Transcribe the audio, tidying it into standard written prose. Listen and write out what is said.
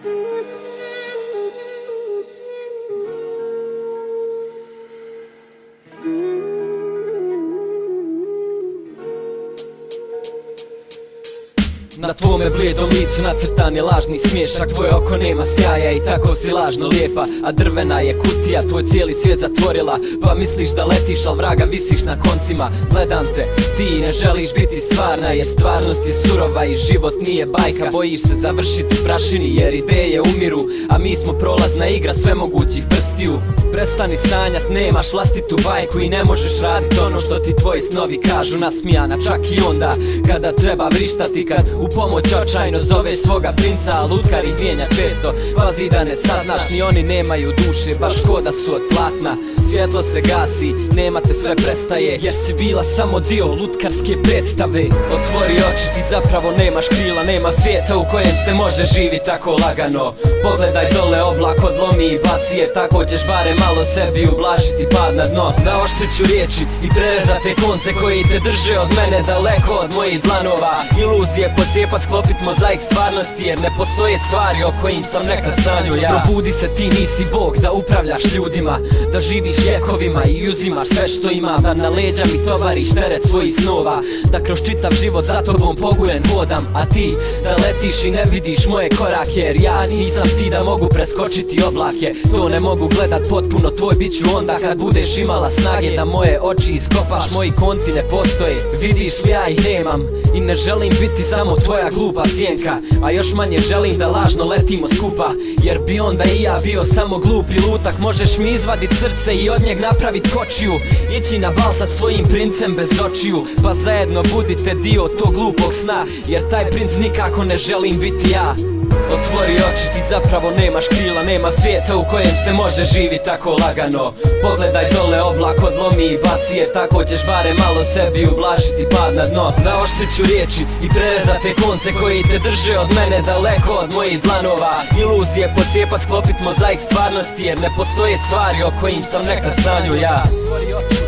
Na tvome blijedom licu nacrtan je lažni smiješak. Tvoje oko nema sjaja i tako si lažno lijepa. A drvena je kutija, tvoj cijeli svijet zatvorila. Pa misliš da letiš, al vraga visiš na koncima. Gledam te, ti ne želiš biti stvarna, jer stvarnost je surova i život nije bajka. Bojiš se završiti u prašini jer ideje umiru, a mi smo prolazna igra svemogućih prstiju. Prestani sanjat, nemaš vlastitu bajku i ne možeš radit ono što ti tvoji snovi kažu. Nasmijana čak i onda kada treba vrištati, kad u pomoć očajno zoveš svoga princa, a lutkar ih mijenja često. Pazi da ne saznaš, ni oni nemaju duše, baš ko da su od platna. Svjetlo se gasi, nema te, sve prestaje, jer si bila samo dio lutkarske predstave. Otvori oči, ti zapravo nemaš krila, nema svijeta u kojem se može živit tako lagano. Pogledaj dole, oblak odlomi i baci, jer tako ćeš barem malo sebi ublažiti pad na dno. Naoštrit ću riječi i prerezate konce koji te drže od mene daleko od mojih dlanova. Iluzije pocijepat, sklopit mozaik stvarnosti, jer ne postoje stvari o kojim sam nekad sanjao ja. Probudi se, ti nisi Bog da upravljaš ljudima, da živiš vjekovima i uzimaš sve što ima, da na leđa mi tovariš teret svojih snova, da kroz čitav život za tobom poguren hodam, a ti da letiš i ne vidiš moje korake, jer ja nisam ti da mogu preskočiti oblake. To ne mogu gledat potpuno, tvoj bit ću onda kad budeš imala snage da moje oči iskopaš. Moji konci ne postoje, vidiš li ja ih nemam, i ne želim biti samo tvoja glupa sjenka, a još manje želim da lažno letimo skupa, jer bi onda i ja bio samo glupi lutak. Možeš mi izvadit srce i od njeg napravit kočiju, ići na bal sa svojim princem bez očiju, pa zajedno budite dio tog glupog sna, jer taj princ nikako ne želim biti ja. Otvori oči, ti zapravo nemaš krila, nema svijeta u kojem se može živit tako lagano. Pogledaj dole, oblak odlomi i baci, jer tako ćeš barem malo sebi ublažiti pad na dno. Naoštrit ću riječi i prerezate konce koji te drže od mene daleko od mojih dlanova. Iluzije pocijepat, sklopit mozaik stvarnosti, jer ne postoje stvari o kojim sam nekad sanjao ja. Otvori oči.